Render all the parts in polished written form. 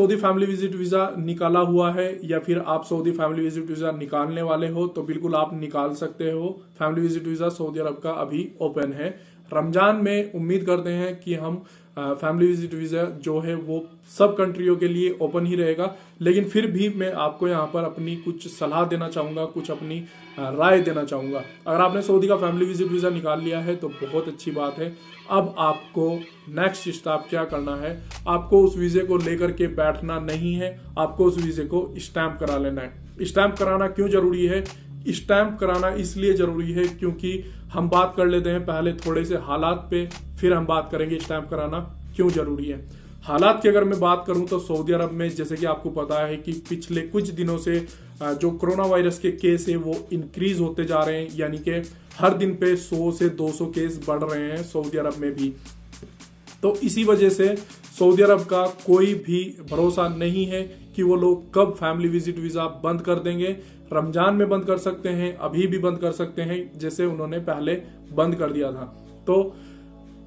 Saudi family visit visa निकाला हुआ है या फिर आप सऊदी फैमिली विजिट वीजा निकालने वाले हो तो बिल्कुल आप निकाल सकते हो। फैमिली विजिट वीजा सऊदी अरब का अभी ओपन है। रमजान में उम्मीद करते हैं कि हम फैमिली विजिट वीजा जो है वो सब कंट्रियों के लिए ओपन ही रहेगा, लेकिन फिर भी मैं आपको यहाँ पर अपनी कुछ सलाह देना चाहूंगा, कुछ अपनी राय देना चाहूंगा। अगर आपने सऊदी का फैमिली विजिट वीजा निकाल लिया है तो बहुत अच्छी बात है। अब आपको नेक्स्ट स्टेप क्या करना है, आपको उस वीजे को लेकर के बैठना नहीं है, आपको उस वीजे को स्टैंप करा लेना है। स्टैंप कराना क्यों जरूरी है? स्टैंप कराना इसलिए जरूरी है क्योंकि हम बात कर लेते हैं पहले थोड़े से हालात पे, फिर हम बात करेंगे स्टैंप कराना क्यों जरूरी है। हालात की अगर मैं बात करूं तो सऊदी अरब में जैसे कि आपको पता है कि पिछले कुछ दिनों से जो कोरोना वायरस के केस है वो इंक्रीज होते जा रहे हैं, यानी कि हर दिन पे 100 से 200 केस बढ़ रहे हैं सऊदी अरब में भी। तो इसी वजह से सऊदी अरब का कोई भी भरोसा नहीं है कि वो लोग कब फैमिली विजिट वीजा बंद कर देंगे। रमजान में बंद कर सकते हैं, अभी भी बंद कर सकते हैं, जैसे उन्होंने पहले बंद कर दिया था। तो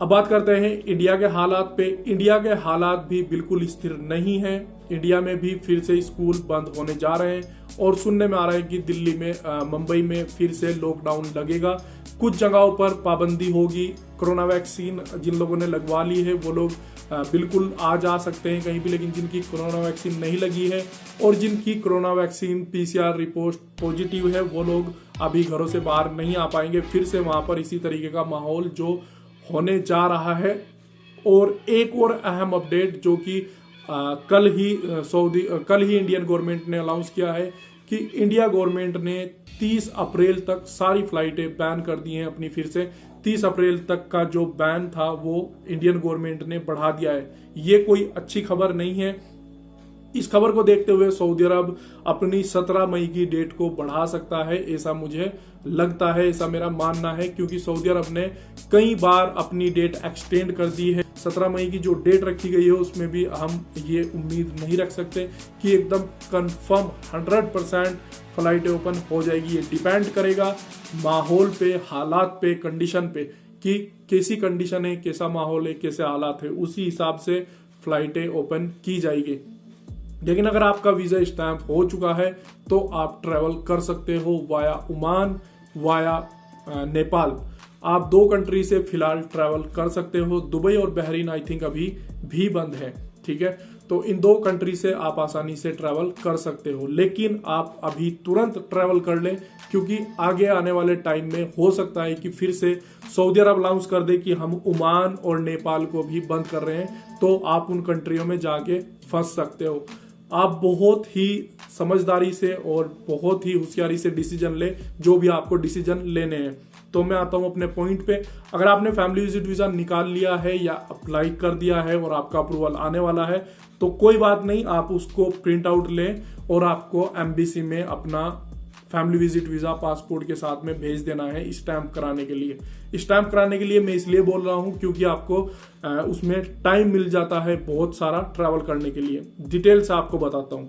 अब बात करते हैं इंडिया के हालात पे। इंडिया के हालात भी बिल्कुल स्थिर नहीं है। इंडिया में भी फिर से स्कूल बंद होने जा रहे हैं और सुनने में आ रहा है कि दिल्ली में, मुंबई में फिर से लॉकडाउन लगेगा। कुछ जगहों पर पाबंदी होगी। कोरोना वैक्सीन जिन लोगों ने लगवा ली है वो लोग बिल्कुल आ जा सकते हैं कहीं भी, लेकिन जिनकी कोरोना वैक्सीन नहीं लगी है और जिनकी corona vaccine PCR report positive है वो लोग अभी घरों से बाहर नहीं आ पाएंगे। फिर से वहां पर इसी तरीके का माहौल जो होने जा रहा है। और एक और अहम अपडेट जो कि कल ही इंडियन गवर्नमेंट ने अनाउंस किया है कि इंडिया गवर्नमेंट ने 30 अप्रैल तक सारी फ्लाइटें बैन कर दी हैं अपनी। फिर से 30 अप्रैल तक का जो बैन था वो इंडियन गवर्नमेंट ने बढ़ा दिया है। ये कोई अच्छी खबर नहीं है। इस खबर को देखते हुए सऊदी अरब अपनी 17 मई की डेट को बढ़ा सकता है, ऐसा मुझे लगता है, ऐसा मेरा मानना है, क्योंकि सऊदी अरब ने कई बार अपनी डेट एक्सटेंड कर दी है। 17 मई की जो डेट रखी गई है उसमें भी हम ये उम्मीद नहीं रख सकते कि एकदम कंफर्म 100% फ्लाइटें ओपन हो जाएगी। ये डिपेंड करेगा माहौल पे, हालात पे, कंडीशन पे कि कैसी कंडीशन है, कैसा माहौल है, कैसे हालात है, उसी हिसाब से फ्लाइटें ओपन की जाएगी। लेकिन अगर आपका वीजा स्टैंप हो चुका है तो आप ट्रैवल कर सकते हो वाया ओमान, वाया नेपाल। आप 2 कंट्री से फिलहाल ट्रैवल कर सकते हो। दुबई और बहरीन आई थिंक अभी भी बंद है, ठीक है। तो इन 2 कंट्री से आप आसानी से ट्रैवल कर सकते हो, लेकिन आप अभी तुरंत ट्रैवल कर लें क्योंकि आगे आने वाले टाइम में हो सकता है कि फिर से सऊदी अरब अनाउंस कर दे कि हम ओमान और नेपाल को भी बंद कर रहे हैं, तो आप उन कंट्रियों में जाके फंस सकते हो। आप बहुत ही समझदारी से और बहुत ही होशियारी से डिसीजन ले, जो भी आपको डिसीजन लेने हैं। तो मैं आता हूं अपने पॉइंट पे। अगर आपने फैमिली विजिट वीजा निकाल लिया है या अप्लाई कर दिया है और आपका अप्रूवल आने वाला है तो कोई बात नहीं, आप उसको प्रिंट आउट लें और आपको एम्बेसी में अपना फैमिली विजिट वीजा पासपोर्ट के साथ में भेज देना है स्टैंप कराने के लिए। स्टैंप कराने के लिए मैं इसलिए बोल रहा हूं क्योंकि आपको उसमें टाइम मिल जाता है बहुत सारा ट्रैवल करने के लिए। डिटेल से आपको बताता हूं।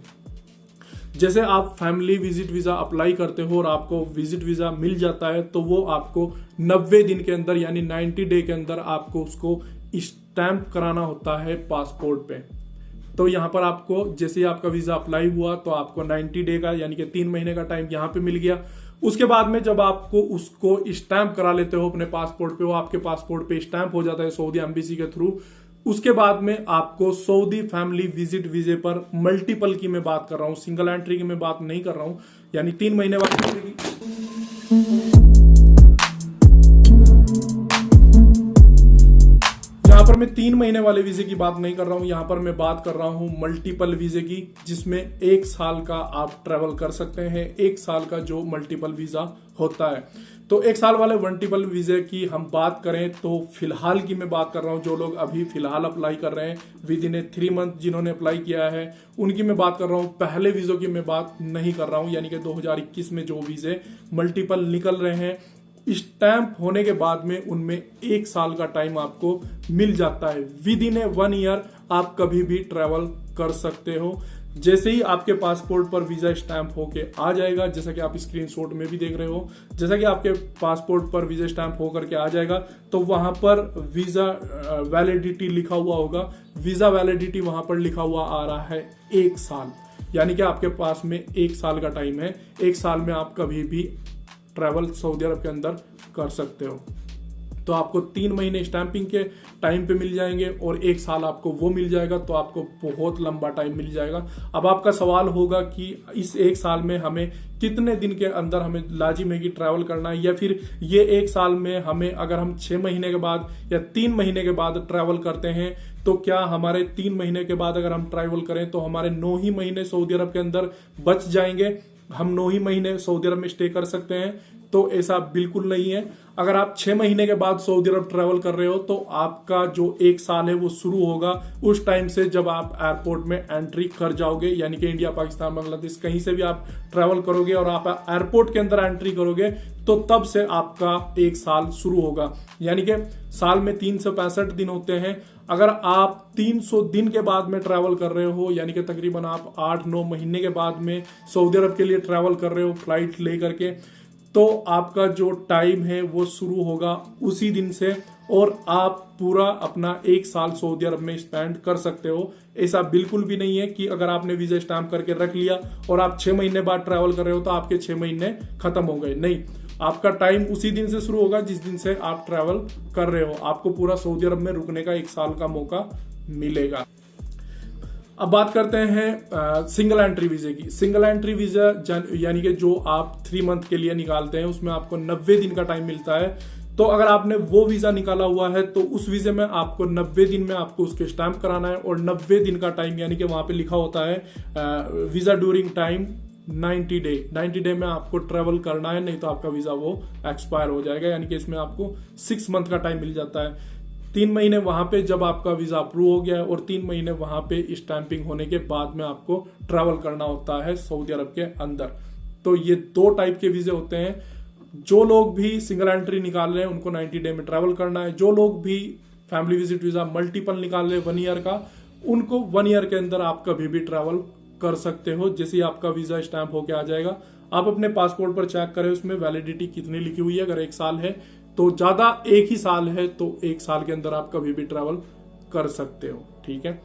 जैसे आप फैमिली विजिट वीजा अप्लाई करते हो और आपको विजिट वीजा मिल जाता है तो वो आपको 90 दिन के अंदर यानी 90 डे के अंदर आपको उसको स्टैंप कराना होता है पासपोर्ट पे। तो यहाँ पर आपको जैसे ही आपका वीजा अप्लाई हुआ तो आपको 90 डे का यानी कि 3 महीने का टाइम यहाँ पे मिल गया। उसके बाद में जब आपको उसको स्टैंप करा लेते हो अपने पासपोर्ट पे, वो आपके पासपोर्ट पे स्टैंप हो जाता है सऊदी एम्बेसी के थ्रू। उसके बाद में आपको सऊदी फैमिली विजिट वीजे पर मल्टीपल की मैं बात कर रहा हूँ, सिंगल एंट्री की मैं बात नहीं कर रहा हूँ, यानी 3 महीने वाली यहाँ पर मैं 3 महीने वाले वीजे की बात नहीं कर रहा हूँ। यहाँ पर मैं बात कर रहा हूँ मल्टीपल वीजे की, जिसमें 1 साल का आप ट्रेवल कर सकते हैं। 1 साल का जो मल्टीपल वीजा होता है, तो 1 साल वाले मल्टीपल वीजे की हम बात करें तो फिलहाल की मैं बात कर रहा हूँ, जो लोग अभी फिलहाल अप्लाई कर रहे हैं विद इन 3 मंथ जिन्होंने अप्लाई किया है उनकी मैं बात कर रहा हूँ। पहले वीजों की मैं बात नहीं कर रहा हूँ, यानी कि 2021 में जो वीजे मल्टीपल निकल रहे हैं, स्टैंप होने के बाद में उनमें 1 साल का टाइम आपको मिल जाता है। विद इन 1 ईयर आप कभी भी ट्रैवल कर सकते हो। जैसे ही आपके पासपोर्ट पर वीजा स्टैंप होके आ जाएगा, जैसा कि आप स्क्रीनशॉट में भी देख रहे हो, जैसा कि आपके पासपोर्ट पर वीजा स्टैंप होकर के आ जाएगा तो वहां पर वीजा वैलिडिटी लिखा हुआ होगा। वीजा वैलिडिटी वहां पर लिखा हुआ आ रहा है 1 साल, यानी कि आपके पास में 1 साल का टाइम है। 1 साल में आप कभी भी ट्रैवल सऊदी अरब के अंदर कर सकते हो। तो आपको 3 महीने स्टैंपिंग के टाइम पे मिल जाएंगे और 1 साल आपको वो मिल जाएगा, तो आपको बहुत लंबा टाइम मिल जाएगा। अब आपका सवाल होगा कि इस 1 साल में हमें कितने दिन के अंदर हमें लाजिम की ट्रैवल करना है, या फिर ये 1 साल में हमें अगर हम 6 महीने के बाद या 3 महीने के बाद ट्रैवल करते हैं तो क्या हमारे 3 महीने के बाद अगर हम ट्रैवल करें तो हमारे 9 ही महीने सऊदी अरब के अंदर बच जाएंगे, हम 9 ही महीने सऊदी अरब में स्टे कर सकते हैं? तो ऐसा बिल्कुल नहीं है। अगर आप 6 महीने के बाद सऊदी अरब ट्रैवल कर रहे हो तो आपका जो 1 साल है वो शुरू होगा उस टाइम से जब आप एयरपोर्ट में एंट्री कर जाओगे, यानी कि इंडिया, पाकिस्तान, बांग्लादेश कहीं से भी आप ट्रैवल करोगे और आप एयरपोर्ट के अंदर एंट्री करोगे तो तब से आपका 1 साल शुरू होगा। यानी कि साल में 365 दिन होते हैं। अगर आप 300 दिन के बाद में ट्रैवल कर रहे हो, यानी कि तकरीबन आप 8-9 महीने के बाद में सऊदी अरब के लिए ट्रैवल कर रहे हो फ्लाइट लेकर के, तो आपका जो टाइम है वो शुरू होगा उसी दिन से और आप पूरा अपना 1 साल सऊदी अरब में स्पेंड कर सकते हो। ऐसा बिल्कुल भी नहीं है कि अगर आपने वीजा स्टैंप करके रख लिया और आप 6 महीने बाद ट्रैवल कर रहे हो तो आपके 6 महीने खत्म हो गए। नहीं, आपका टाइम उसी दिन से शुरू होगा जिस दिन से आप ट्रैवल कर रहे हो। आपको पूरा सऊदी अरब में रुकने का 1 साल का मौका मिलेगा। अब बात करते हैं सिंगल एंट्री वीजे की। सिंगल एंट्री वीजा यानी कि जो आप 3 मंथ के लिए निकालते हैं उसमें आपको 90 दिन का टाइम मिलता है। तो अगर आपने वो वीजा निकाला हुआ है तो उस वीजे में आपको 90 दिन में आपको उसके स्टैंप कराना है और 90 दिन का टाइम, यानी कि वहां पे लिखा होता है वीजा ड्यूरिंग टाइम 90 डे में आपको ट्रेवल करना है, नहीं तो आपका वीजा वो एक्सपायर हो जाएगा। यानी कि इसमें आपको 6 मंथ का टाइम मिल जाता है। 3 महीने वहां पे जब आपका वीजा अप्रूव हो गया है और 3 महीने वहां पे स्टैंपिंग होने के बाद में आपको ट्रैवल करना होता है सऊदी अरब के अंदर। तो ये 2 टाइप के वीजे होते हैं। जो लोग भी सिंगल एंट्री निकाल रहे हैं उनको 90 डे में ट्रैवल करना है। जो लोग भी फैमिली विजिट वीजा मल्टीपल निकाल रहे हैं 1 ईयर का, उनको 1 ईयर के अंदर आप कभी भी ट्रैवल कर सकते हो। जैसे ही आपका वीजा स्टैंप होके आ जाएगा, आप अपने पासपोर्ट पर चेक करें उसमें वैलिडिटी कितनी लिखी हुई है। अगर 1 साल है तो ज्यादा 1 ही साल है तो 1 साल के अंदर आप कभी भी ट्रैवल कर सकते हो। ठीक है।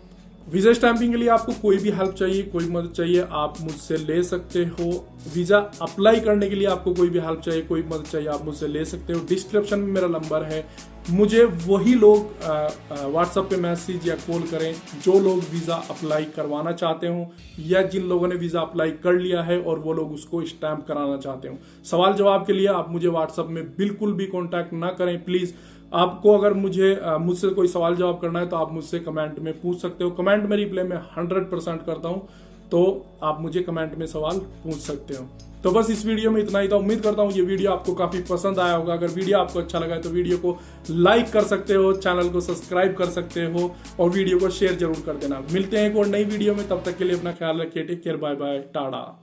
वीजा स्टैंपिंग के लिए आपको कोई भी हेल्प चाहिए, कोई मदद चाहिए, आप मुझसे ले सकते हो। वीजा अप्लाई करने के लिए आपको कोई भी हेल्प चाहिए, कोई मदद चाहिए, आप मुझसे ले सकते हो। डिस्क्रिप्शन में मेरा नंबर है। मुझे वही लोग व्हाट्सएप पे मैसेज या कॉल करें जो लोग वीजा अप्लाई करवाना चाहते हो या जिन लोगों ने वीजा अप्लाई कर लिया है और वो लोग उसको स्टैंप कराना चाहते हो। सवाल जवाब के लिए आप मुझे व्हाट्सएप में बिल्कुल भी कॉन्टैक्ट ना करें प्लीज। आपको अगर मुझसे कोई सवाल जवाब करना है तो आप मुझसे कमेंट में पूछ सकते हो। कमेंट में रिप्लाई मैं 100% करता हूं, तो आप मुझे कमेंट में सवाल पूछ सकते हो। तो बस इस वीडियो में इतना ही था। उम्मीद करता हूं ये वीडियो आपको काफी पसंद आया होगा। अगर वीडियो आपको अच्छा लगा है तो वीडियो को लाइक कर सकते हो, चैनल को सब्सक्राइब कर सकते हो और वीडियो को शेयर जरूर कर देना। मिलते हैं एक और नई वीडियो में, तब तक के लिए अपना ख्याल रखिए। Take care, bye bye, Tata.